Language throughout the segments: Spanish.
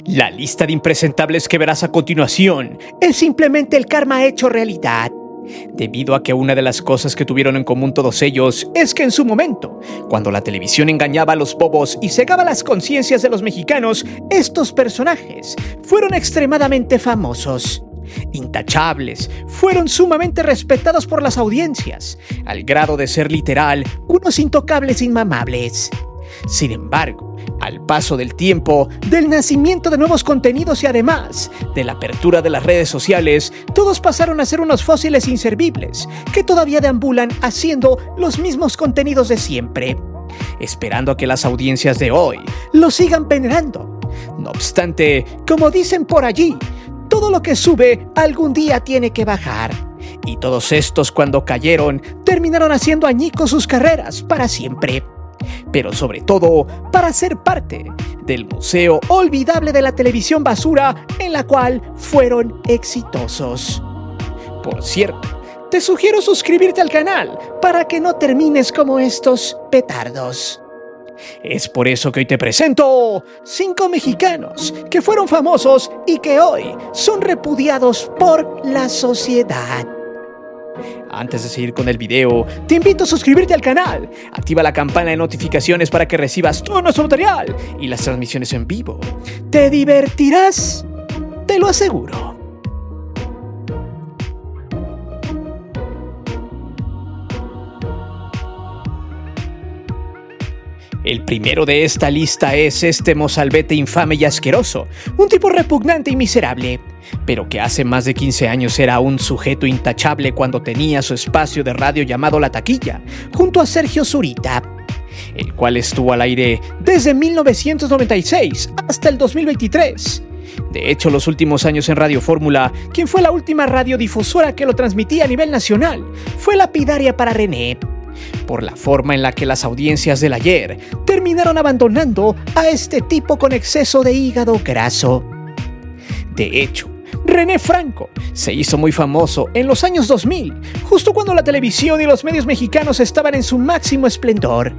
La lista de impresentables que verás a continuación es simplemente el karma hecho realidad. Debido a que una de las cosas que tuvieron en común todos ellos es que en su momento, cuando la televisión engañaba a los bobos y cegaba las conciencias de los mexicanos, estos personajes fueron extremadamente famosos. Intachables, fueron sumamente respetados por las audiencias, al grado de ser literal unos intocables inmamables. Sin embargo, al paso del tiempo, del nacimiento de nuevos contenidos y además de la apertura de las redes sociales, todos pasaron a ser unos fósiles inservibles que todavía deambulan haciendo los mismos contenidos de siempre, esperando a que las audiencias de hoy los sigan venerando. No obstante, como dicen por allí, todo lo que sube algún día tiene que bajar. Y todos estos, cuando cayeron, terminaron haciendo añicos sus carreras para siempre. Pero sobre todo, para ser parte del museo olvidable de la televisión basura en la cual fueron exitosos. Por cierto, te sugiero suscribirte al canal para que no termines como estos petardos. Es por eso que hoy te presento 5 mexicanos que fueron famosos y que hoy son repudiados por la sociedad. Antes de seguir con el video, te invito a suscribirte al canal, activa la campana de notificaciones para que recibas todo nuestro material y las transmisiones en vivo. Te divertirás, te lo aseguro. El primero de esta lista es este mozalbete infame y asqueroso, un tipo repugnante y miserable, pero que hace más de 15 años era un sujeto intachable cuando tenía su espacio de radio llamado La Taquilla, junto a Sergio Zurita, el cual estuvo al aire desde 1996 hasta el 2023. De hecho, los últimos años en Radio Fórmula, quien fue la última radiodifusora que lo transmitía a nivel nacional, fue lapidaria para René, por la forma en la que las audiencias del ayer terminaron abandonando a este tipo con exceso de hígado graso. De hecho, René Franco se hizo muy famoso en los años 2000, justo cuando la televisión y los medios mexicanos estaban en su máximo esplendor.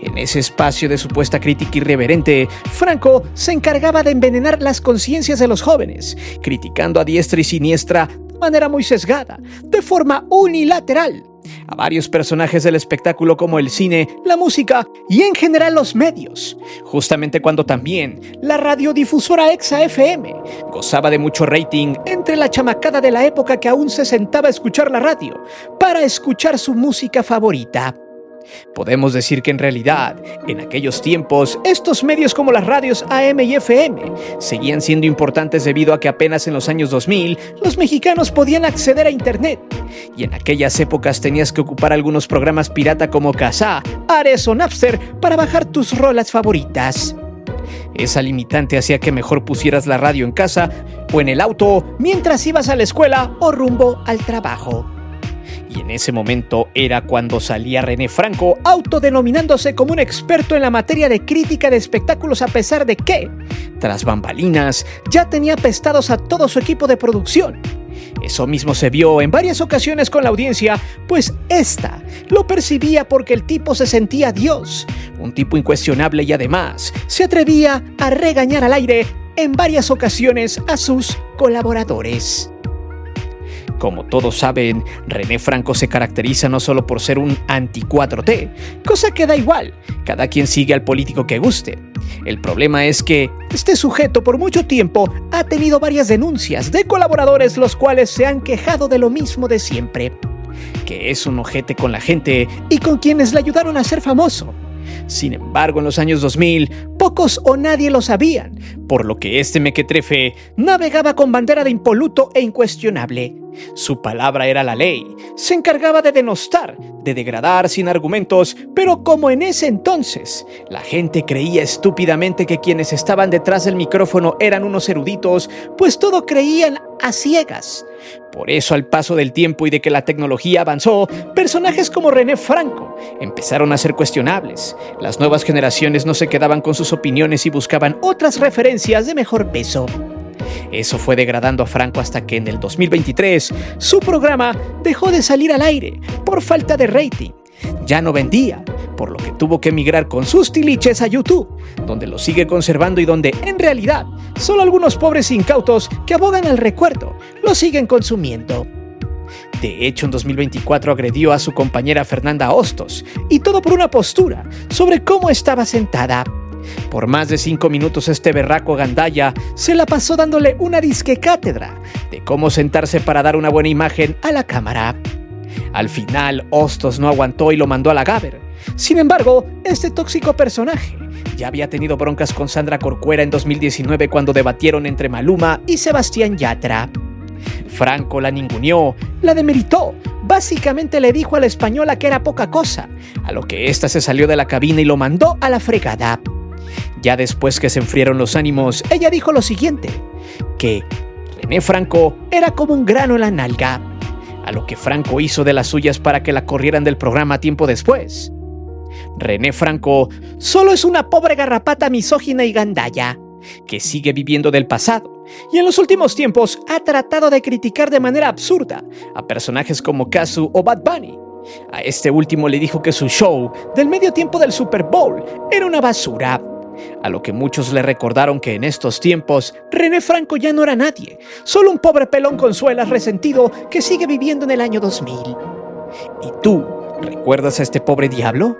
En ese espacio de supuesta crítica irreverente, Franco se encargaba de envenenar las conciencias de los jóvenes, criticando a diestra y siniestra de manera muy sesgada, de forma unilateral, a varios personajes del espectáculo como el cine, la música y en general los medios, justamente cuando también la radiodifusora Exa FM gozaba de mucho rating entre la chamacada de la época que aún se sentaba a escuchar la radio para escuchar su música favorita. Podemos decir que en realidad, en aquellos tiempos, estos medios como las radios AM y FM seguían siendo importantes debido a que apenas en los años 2000 los mexicanos podían acceder a internet y en aquellas épocas tenías que ocupar algunos programas pirata como Kazaa, Ares o Napster para bajar tus rolas favoritas. Esa limitante hacía que mejor pusieras la radio en casa o en el auto mientras ibas a la escuela o rumbo al trabajo. Y en ese momento era cuando salía René Franco, autodenominándose como un experto en la materia de crítica de espectáculos, a pesar de que, tras bambalinas, ya tenía apestados a todo su equipo de producción. Eso mismo se vio en varias ocasiones con la audiencia, pues esta lo percibía porque el tipo se sentía Dios, un tipo incuestionable y además se atrevía a regañar al aire en varias ocasiones a sus colaboradores. Como todos saben, René Franco se caracteriza no solo por ser un anti-4T, cosa que da igual, cada quien sigue al político que guste. El problema es que este sujeto por mucho tiempo ha tenido varias denuncias de colaboradores los cuales se han quejado de lo mismo de siempre, que es un ojete con la gente y con quienes le ayudaron a ser famoso. Sin embargo, en los años 2000, pocos o nadie lo sabían, por lo que este mequetrefe navegaba con bandera de impoluto e incuestionable. Su palabra era la ley, se encargaba de denostar, de degradar sin argumentos, pero como en ese entonces la gente creía estúpidamente que quienes estaban detrás del micrófono eran unos eruditos, pues todo creían a ciegas. Por eso, al paso del tiempo y de que la tecnología avanzó, personajes como René Franco empezaron a ser cuestionables. Las nuevas generaciones no se quedaban con sus opiniones y buscaban otras referencias de mejor peso. Eso fue degradando a Franco hasta que en el 2023 su programa dejó de salir al aire por falta de rating. Ya no vendía, por lo que tuvo que emigrar con sus tiliches a YouTube, donde lo sigue conservando y donde, en realidad, solo algunos pobres incautos que abogan al recuerdo lo siguen consumiendo. De hecho, en 2024 agredió a su compañera Fernanda Hostos, y todo por una postura sobre cómo estaba sentada. Por más de 5 minutos este berraco gandaya se la pasó dándole una disque cátedra de cómo sentarse para dar una buena imagen a la cámara. Al final, Hostos no aguantó y lo mandó a la Gaber. Sin embargo, este tóxico personaje ya había tenido broncas con Sandra Corcuera en 2019 cuando debatieron entre Maluma y Sebastián Yatra. Franco la ninguneó, la demeritó, básicamente le dijo a la española que era poca cosa, a lo que ésta se salió de la cabina y lo mandó a la fregada. Ya después que se enfriaron los ánimos, ella dijo lo siguiente, que René Franco era como un grano en la nalga, a lo que Franco hizo de las suyas para que la corrieran del programa tiempo después. René Franco solo es una pobre garrapata misógina y gandalla, que sigue viviendo del pasado, y en los últimos tiempos ha tratado de criticar de manera absurda a personajes como Cazzu o Bad Bunny. A este último le dijo que su show del medio tiempo del Super Bowl era una basura, a lo que muchos le recordaron que en estos tiempos René Franco ya no era nadie, solo un pobre pelón con suelas resentido que sigue viviendo en el año 2000. ¿Y tú, recuerdas a este pobre diablo?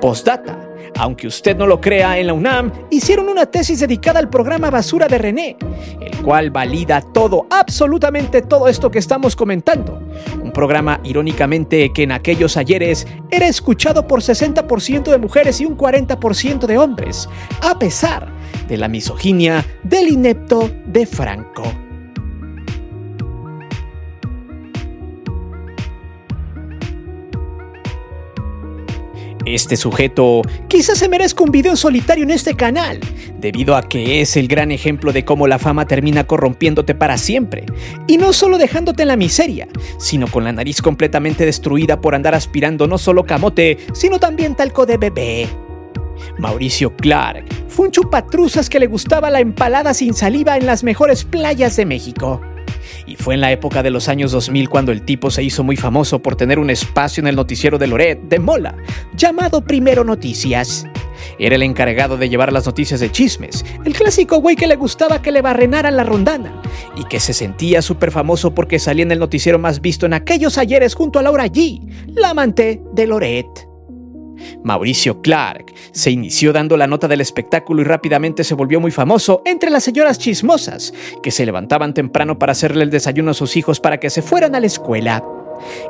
Postdata, aunque usted no lo crea, en la UNAM hicieron una tesis dedicada al programa Basura de René, el cual valida todo, absolutamente todo esto que estamos comentando. Un programa, irónicamente, que en aquellos ayeres era escuchado por 60% de mujeres y un 40% de hombres, a pesar de la misoginia del inepto de Franco. Este sujeto quizás se merezca un video solitario en este canal, debido a que es el gran ejemplo de cómo la fama termina corrompiéndote para siempre, y no solo dejándote en la miseria, sino con la nariz completamente destruida por andar aspirando no solo camote, sino también talco de bebé. Mauricio Clark fue un chupatruzas que le gustaba la empalada sin saliva en las mejores playas de México. Y fue en la época de los años 2000 cuando el tipo se hizo muy famoso por tener un espacio en el noticiero de Loret de Mola, llamado Primero Noticias. Era el encargado de llevar las noticias de chismes, el clásico güey que le gustaba que le barrenaran la rondana, y que se sentía súper famoso porque salía en el noticiero más visto en aquellos ayeres junto a Laura G., la amante de Loret. Mauricio Clark se inició dando la nota del espectáculo y rápidamente se volvió muy famoso entre las señoras chismosas que se levantaban temprano para hacerle el desayuno a sus hijos para que se fueran a la escuela.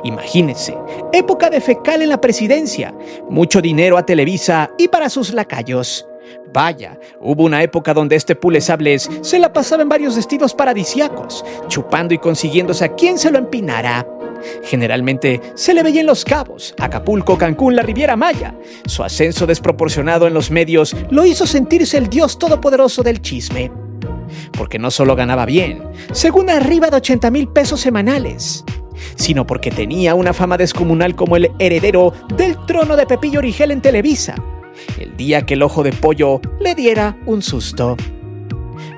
Imagínense, época de fecal en la presidencia, mucho dinero a Televisa y para sus lacayos. Vaya, hubo una época donde este pulesables se la pasaba en varios destinos paradisíacos, chupando y consiguiéndose a quien se lo empinara. Generalmente se le veía en Los Cabos, Acapulco, Cancún, la Riviera Maya. Su ascenso desproporcionado en los medios lo hizo sentirse el dios todopoderoso del chisme. Porque no solo ganaba bien, según arriba de 80,000 pesos semanales, sino porque tenía una fama descomunal como el heredero del trono de Pepillo Origel en Televisa, el día que el ojo de pollo le diera un susto.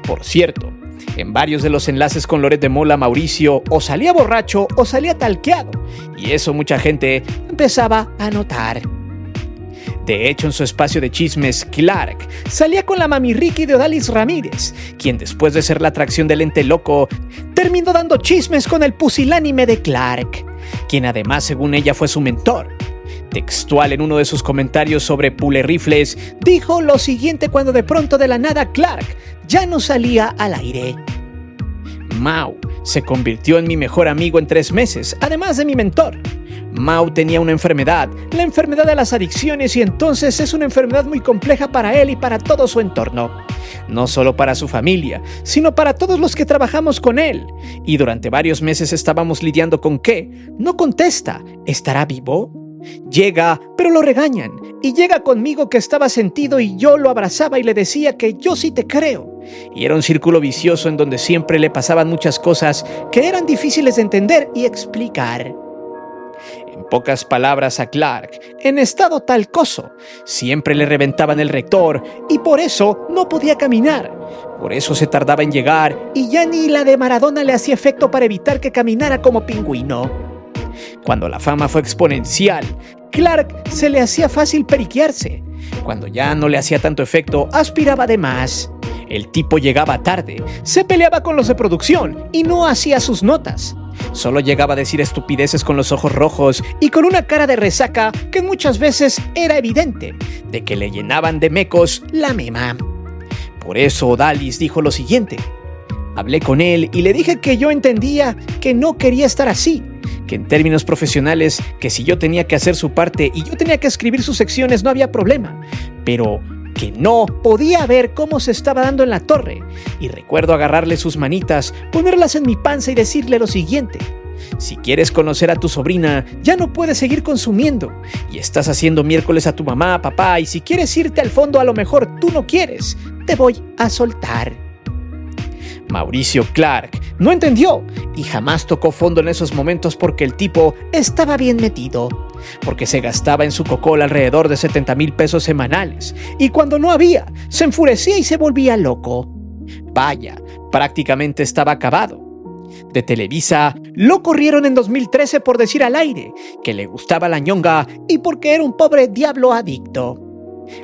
Por cierto, en varios de los enlaces con Loret de Mola, Mauricio o salía borracho o salía talqueado, y eso mucha gente empezaba a notar. De hecho, en su espacio de chismes, Clark salía con la mami Ricky de Odalis Ramírez, quien después de ser la atracción del ente loco, terminó dando chismes con el pusilánime de Clark, quien además, según ella, fue su mentor. Textual, en uno de sus comentarios sobre pulerrifles, dijo lo siguiente cuando de pronto de la nada Clark ya no salía al aire. Mau se convirtió en mi mejor amigo en 3 meses, además de mi mentor. Mau tenía una enfermedad, la enfermedad de las adicciones, y entonces es una enfermedad muy compleja para él y para todo su entorno. No solo para su familia, sino para todos los que trabajamos con él. Y durante varios meses estábamos lidiando con que no contesta, ¿estará vivo? Llega, pero lo regañan, y llega conmigo que estaba sentido y yo lo abrazaba y le decía que yo sí te creo. Y era un círculo vicioso en donde siempre le pasaban muchas cosas que eran difíciles de entender y explicar. En pocas palabras, a Clark, en estado talcoso, siempre le reventaban el rector y por eso no podía caminar. Por eso se tardaba en llegar y ya ni la de Maradona le hacía efecto para evitar que caminara como pingüino. Cuando la fama fue exponencial, Clark se le hacía fácil periquearse. Cuando ya no le hacía tanto efecto, aspiraba de más. El tipo llegaba tarde, se peleaba con los de producción y no hacía sus notas. Solo llegaba a decir estupideces con los ojos rojos y con una cara de resaca que muchas veces era evidente, de que le llenaban de mecos la mema. Por eso Odalis dijo lo siguiente: hablé con él y le dije que yo entendía que no quería estar así, que en términos profesionales, que si yo tenía que hacer su parte y yo tenía que escribir sus secciones no había problema, pero que no podía ver cómo se estaba dando en la torre. Y recuerdo agarrarle sus manitas, ponerlas en mi panza y decirle lo siguiente: si quieres conocer a tu sobrina, ya no puedes seguir consumiendo. Y estás haciendo miércoles a tu mamá, papá, y si quieres irte al fondo, a lo mejor tú no quieres. Te voy a soltar. Mauricio Clark no entendió y jamás tocó fondo en esos momentos porque el tipo estaba bien metido, porque se gastaba en su cocol alrededor de 70,000 pesos semanales y cuando no había, se enfurecía y se volvía loco. Vaya, prácticamente estaba acabado. De Televisa lo corrieron en 2013 por decir al aire que le gustaba la ñonga y porque era un pobre diablo adicto.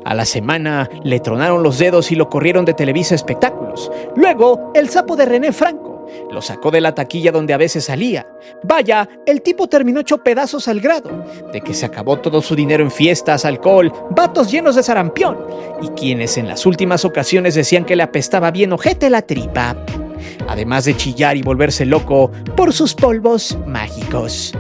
A la semana le tronaron los dedos y lo corrieron de Televisa Espectáculos. Luego, el sapo de René Franco lo sacó de la taquilla donde a veces salía. Vaya, el tipo terminó hecho pedazos al grado de que se acabó todo su dinero en fiestas, alcohol, vatos llenos de sarampión y quienes en las últimas ocasiones decían que le apestaba bien ojete la tripa. Además de chillar y volverse loco por sus polvos mágicos.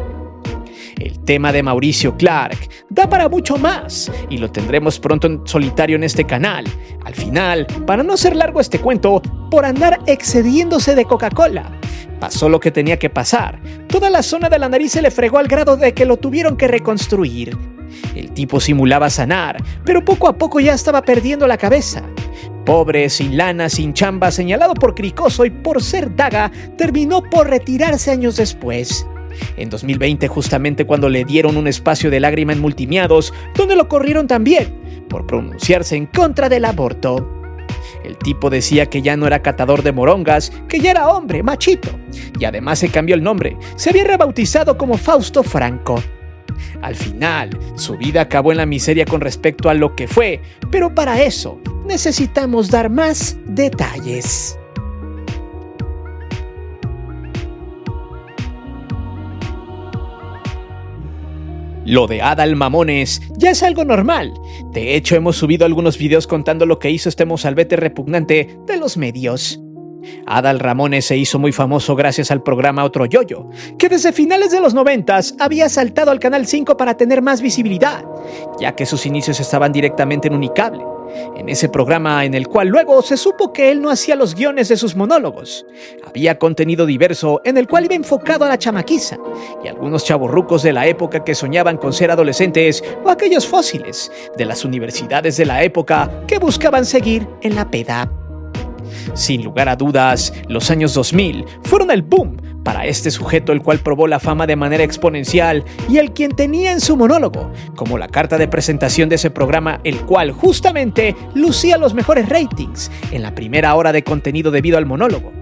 El tema de Mauricio Clark da para mucho más y lo tendremos pronto en solitario en este canal. Al final, para no ser largo este cuento, por andar excediéndose de Coca-Cola, pasó lo que tenía que pasar. Toda la zona de la nariz se le fregó al grado de que lo tuvieron que reconstruir. El tipo simulaba sanar, pero poco a poco ya estaba perdiendo la cabeza. Pobre, sin lana, sin chamba, señalado por cricoso y por ser daga, terminó por retirarse años después. En 2020, justamente cuando le dieron un espacio de lágrima en Multimiados, donde lo corrieron también, por pronunciarse en contra del aborto. El tipo decía que ya no era catador de morongas, que ya era hombre, machito, y además se cambió el nombre, se había rebautizado como Fausto Franco. Al final, su vida acabó en la miseria con respecto a lo que fue, pero para eso necesitamos dar más detalles. Lo de Adal Mamones ya es algo normal. De hecho, hemos subido algunos videos contando lo que hizo este mozalbete repugnante de los medios. Adal Ramones se hizo muy famoso gracias al programa Otro Yoyo, que desde finales de los 90s había saltado al Canal 5 para tener más visibilidad, ya que sus inicios estaban directamente en Unicable. En ese programa en el cual luego se supo que él no hacía los guiones de sus monólogos. Había contenido diverso en el cual iba enfocado a la chamaquiza y algunos chavorrucos de la época que soñaban con ser adolescentes o aquellos fósiles de las universidades de la época que buscaban seguir en la peda. Sin lugar a dudas, los años 2000 fueron el boom para este sujeto, el cual probó la fama de manera exponencial y el quien tenía en su monólogo como la carta de presentación de ese programa, el cual justamente lucía los mejores ratings en la primera hora de contenido debido al monólogo.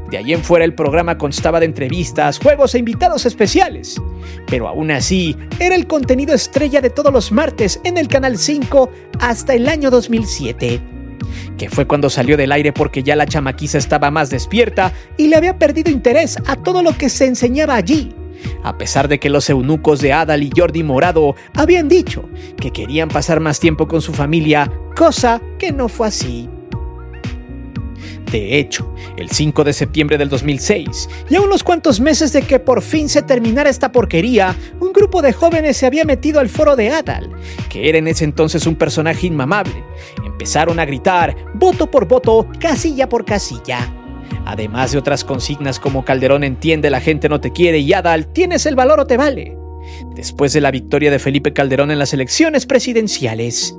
De ahí en fuera el programa constaba de entrevistas, juegos e invitados especiales, pero aún así era el contenido estrella de todos los martes en el Canal 5 hasta el año 2007. Que fue cuando salió del aire porque ya la chamaquiza estaba más despierta y le había perdido interés a todo lo que se enseñaba allí, a pesar de que los eunucos de Adal y Jordi Morado habían dicho que querían pasar más tiempo con su familia, cosa que no fue así. De hecho, el 5 de septiembre del 2006, y a unos cuantos meses de que por fin se terminara esta porquería, un grupo de jóvenes se había metido al foro de Adal, que era en ese entonces un personaje inmamable. Empezaron a gritar, voto por voto, casilla por casilla. Además de otras consignas como Calderón entiende, la gente no te quiere y Adal, tienes el valor o te vale. Después de la victoria de Felipe Calderón en las elecciones presidenciales.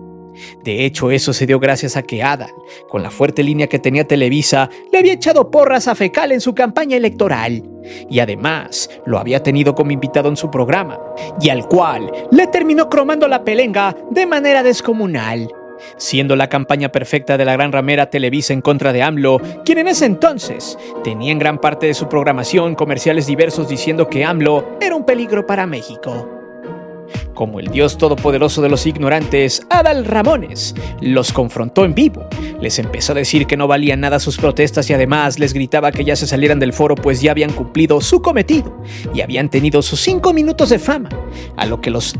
De hecho, eso se dio gracias a que Adal, con la fuerte línea que tenía Televisa, le había echado porras a Fecal en su campaña electoral. Y además, lo había tenido como invitado en su programa, y al cual le terminó cromando la pelenga de manera descomunal. siendo la campaña perfecta de la gran ramera Televisa en contra de AMLO, quien en ese entonces tenía en gran parte de su programación comerciales diversos diciendo que AMLO era un peligro para México. Como el dios todopoderoso de los ignorantes, Adal Ramones los confrontó en vivo, les empezó a decir que no valían nada sus protestas y además les gritaba que ya se salieran del foro pues ya habían cumplido su cometido y habían tenido sus 5 minutos de fama, a lo que los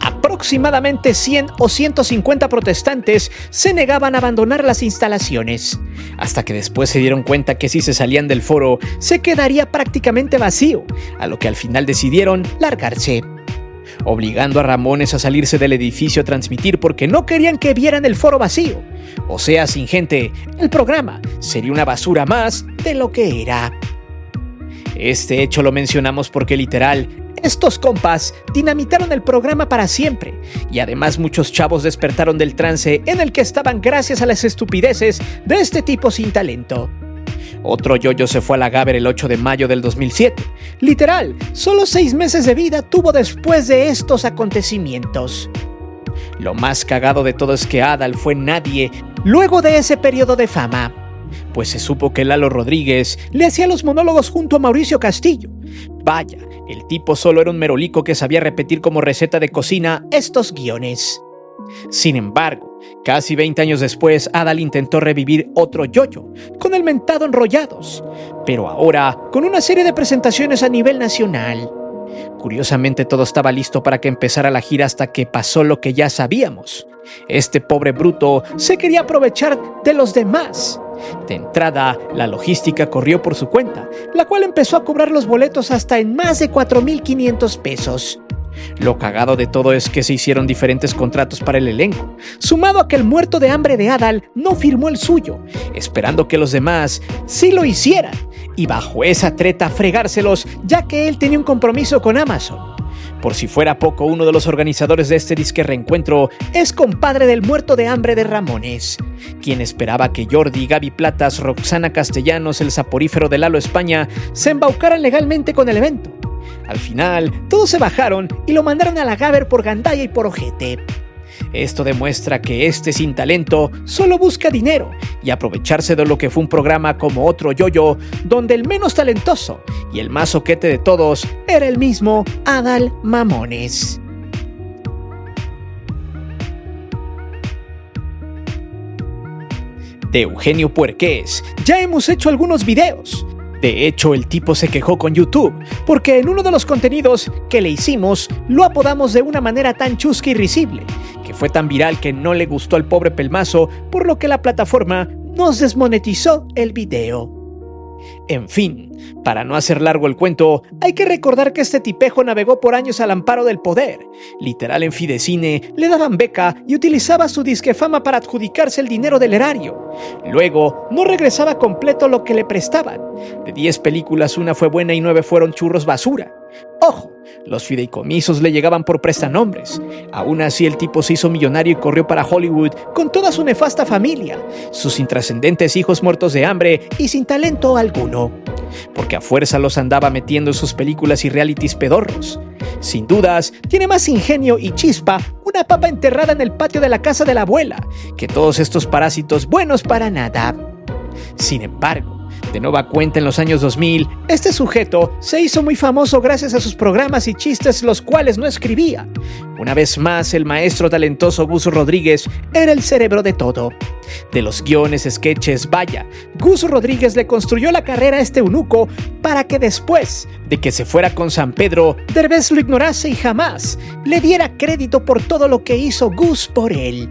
aproximadamente 100 o 150 protestantes se negaban a abandonar las instalaciones, hasta que después se dieron cuenta que si se salían del foro se quedaría prácticamente vacío, a lo que al final decidieron largarse, obligando a Ramones a salirse del edificio a transmitir porque no querían que vieran el foro vacío. O sea, sin gente, el programa sería una basura más de lo que era. Este hecho lo mencionamos porque literal, estos compas dinamitaron el programa para siempre y además muchos chavos despertaron del trance en el que estaban gracias a las estupideces de este tipo sin talento. Otro yoyo se fue a la Gaber el 8 de mayo del 2007. Literal, solo 6 meses de vida tuvo después de estos acontecimientos. Lo más cagado de todo es que Adal fue nadie luego de ese periodo de fama, pues se supo que Lalo Rodríguez le hacía los monólogos junto a Mauricio Castillo. Vaya, el tipo solo era un merolico que sabía repetir como receta de cocina estos guiones. Sin embargo, casi 20 años después, Adal intentó revivir otro yoyo, con el mentado Enrollados, pero ahora con una serie de presentaciones a nivel nacional. Curiosamente todo estaba listo para que empezara la gira hasta que pasó lo que ya sabíamos. Este pobre bruto se quería aprovechar de los demás. De entrada, la logística corrió por su cuenta, la cual empezó a cobrar los boletos hasta en más de 4,500 pesos. Lo cagado de todo es que se hicieron diferentes contratos para el elenco, sumado a que el muerto de hambre de Adal no firmó el suyo, esperando que los demás sí lo hicieran, y bajo esa treta fregárselos ya que él tenía un compromiso con Amazon. Por si fuera poco, uno de los organizadores de este disque reencuentro es compadre del muerto de hambre de Ramones, quien esperaba que Jordi, Gaby Platas, Roxana Castellanos, el saporífero de Lalo España se embaucaran legalmente con el evento. Al final, todos se bajaron y lo mandaron a la Gaber por gandalla y por ojete. Esto demuestra que este sin talento solo busca dinero y aprovecharse de lo que fue un programa como otro yoyo, donde el menos talentoso y el más oquete de todos era el mismo Adal Mamones. De Eugenio Puerqués ya hemos hecho algunos videos. De hecho, el tipo se quejó con YouTube, porque en uno de los contenidos que le hicimos, lo apodamos de una manera tan chusca y risible, que fue tan viral que no le gustó al pobre pelmazo, por lo que la plataforma nos desmonetizó el video. En fin, para no hacer largo el cuento, hay que recordar que este tipejo navegó por años al amparo del poder. Literal, en Fidecine le daban beca y utilizaba su disquefama para adjudicarse el dinero del erario. Luego, no regresaba completo lo que le prestaban. De 10 películas, una fue buena y 9 fueron churros basura. Ojo, los fideicomisos le llegaban por prestanombres. Aún así, el tipo se hizo millonario y corrió para Hollywood con toda su nefasta familia, sus intrascendentes hijos muertos de hambre y sin talento alguno, porque a fuerza los andaba metiendo en sus películas y realities pedorros. Sin dudas, tiene más ingenio y chispa una papa enterrada en el patio de la casa de la abuela que todos estos parásitos buenos para nada. Sin embargo, de nueva cuenta en los años 2000, este sujeto se hizo muy famoso gracias a sus programas y chistes los cuales no escribía. Una vez más, el maestro talentoso Gus Rodríguez era el cerebro de todo. De los guiones, sketches, vaya, Gus Rodríguez le construyó la carrera a este eunuco para que después de que se fuera con San Pedro, Derbez lo ignorase y jamás le diera crédito por todo lo que hizo Gus por él.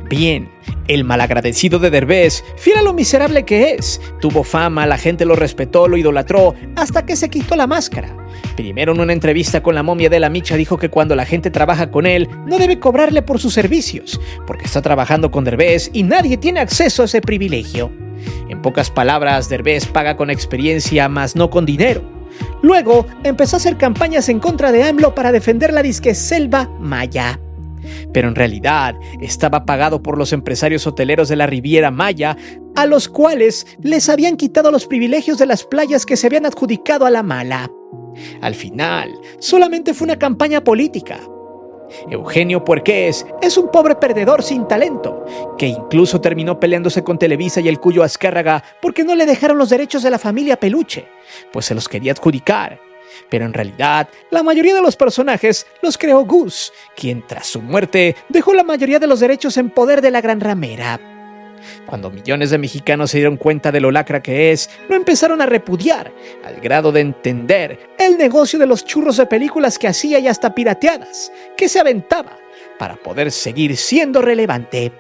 Bien, el malagradecido de Derbez, fiel a lo miserable que es, tuvo fama, la gente lo respetó, lo idolatró, hasta que se quitó la máscara. Primero, en una entrevista con la momia de la Micha, dijo que cuando la gente trabaja con él, no debe cobrarle por sus servicios, porque está trabajando con Derbez y nadie tiene acceso a ese privilegio. En pocas palabras, Derbez paga con experiencia, más no con dinero. Luego, empezó a hacer campañas en contra de AMLO para defender la disque selva maya. Pero en realidad estaba pagado por los empresarios hoteleros de la Riviera Maya, a los cuales les habían quitado los privilegios de las playas que se habían adjudicado a la mala. Al final, solamente fue una campaña política. Eugenio Puerqués es un pobre perdedor sin talento, que incluso terminó peleándose con Televisa y el Cuyo Azcárraga porque no le dejaron los derechos de la familia Peluche, pues se los quería adjudicar. Pero en realidad, la mayoría de los personajes los creó Gus, quien tras su muerte dejó la mayoría de los derechos en poder de la Gran Ramera. Cuando millones de mexicanos se dieron cuenta de lo lacra que es, lo empezaron a repudiar, al grado de entender el negocio de los churros de películas que hacía y hasta pirateadas, que se aventaba, para poder seguir siendo relevante.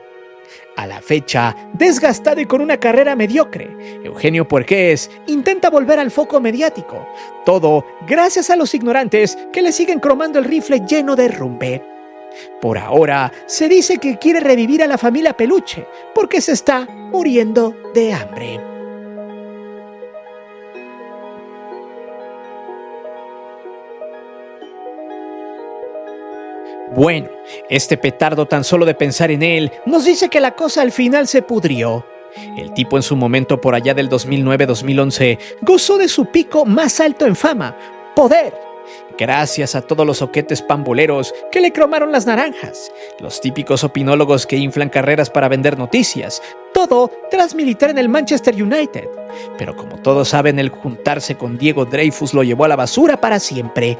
A la fecha, desgastado y con una carrera mediocre, Eugenio Puerqués intenta volver al foco mediático, todo gracias a los ignorantes que le siguen cromando el rifle lleno de rumbe. Por ahora, se dice que quiere revivir a la familia Peluche, porque se está muriendo de hambre. Bueno, este petardo tan solo de pensar en él nos dice que la cosa al final se pudrió. El tipo en su momento por allá del 2009-2011 gozó de su pico más alto en fama, poder, gracias a todos los oquetes pamboleros que le cromaron las naranjas, los típicos opinólogos que inflan carreras para vender noticias, todo tras militar en el Manchester United. Pero como todos saben, el juntarse con Diego Dreyfus lo llevó a la basura para siempre.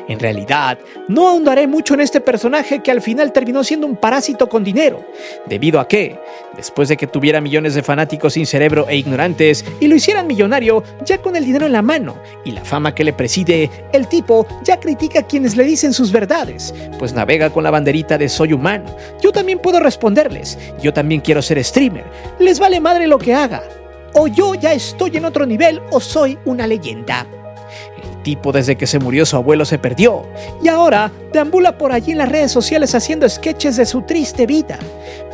En realidad, no ahondaré mucho en este personaje que al final terminó siendo un parásito con dinero, debido a que, después de que tuviera millones de fanáticos sin cerebro e ignorantes y lo hicieran millonario ya con el dinero en la mano y la fama que le preside, el tipo ya critica a quienes le dicen sus verdades, pues navega con la banderita de soy humano, yo también puedo responderles, yo también quiero ser streamer, les vale madre lo que haga, o yo ya estoy en otro nivel o soy una leyenda. El tipo desde que se murió su abuelo se perdió y ahora deambula por allí en las redes sociales haciendo sketches de su triste vida,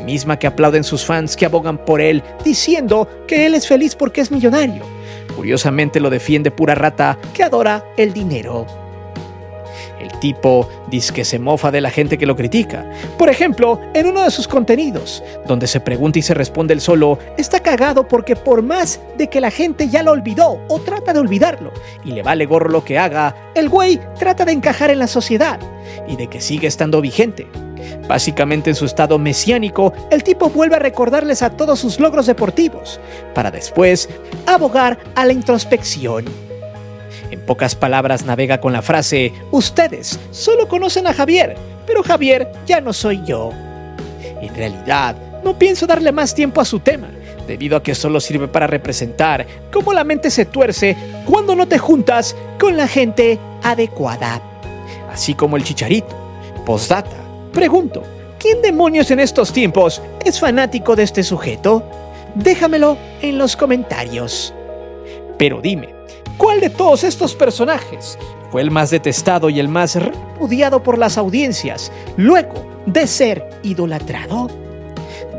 misma que aplauden sus fans que abogan por él diciendo que él es feliz porque es millonario. Curiosamente lo defiende pura rata que adora el dinero. El tipo dice que se mofa de la gente que lo critica. Por ejemplo, en uno de sus contenidos, donde se pregunta y se responde él solo, está cagado porque por más de que la gente ya lo olvidó o trata de olvidarlo y le vale gorro lo que haga, el güey trata de encajar en la sociedad y de que sigue estando vigente. Básicamente en su estado mesiánico, el tipo vuelve a recordarles a todos sus logros deportivos, para después abogar a la introspección. En pocas palabras navega con la frase, ustedes solo conocen a Javier, pero Javier ya no soy yo. En realidad, no pienso darle más tiempo a su tema, debido a que solo sirve para representar cómo la mente se tuerce cuando no te juntas con la gente adecuada. Así como el Chicharito. Postdata, pregunto, ¿quién demonios en estos tiempos es fanático de este sujeto? Déjamelo en los comentarios. Pero dime, ¿cuál de todos estos personajes fue el más detestado y el más repudiado por las audiencias luego de ser idolatrado?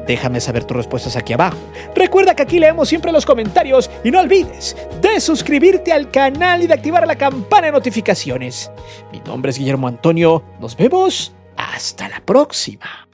Déjame saber tus respuestas aquí abajo. Recuerda que aquí leemos siempre los comentarios y no olvides de suscribirte al canal y de activar la campana de notificaciones. Mi nombre es Guillermo Antonio. Nos vemos hasta la próxima.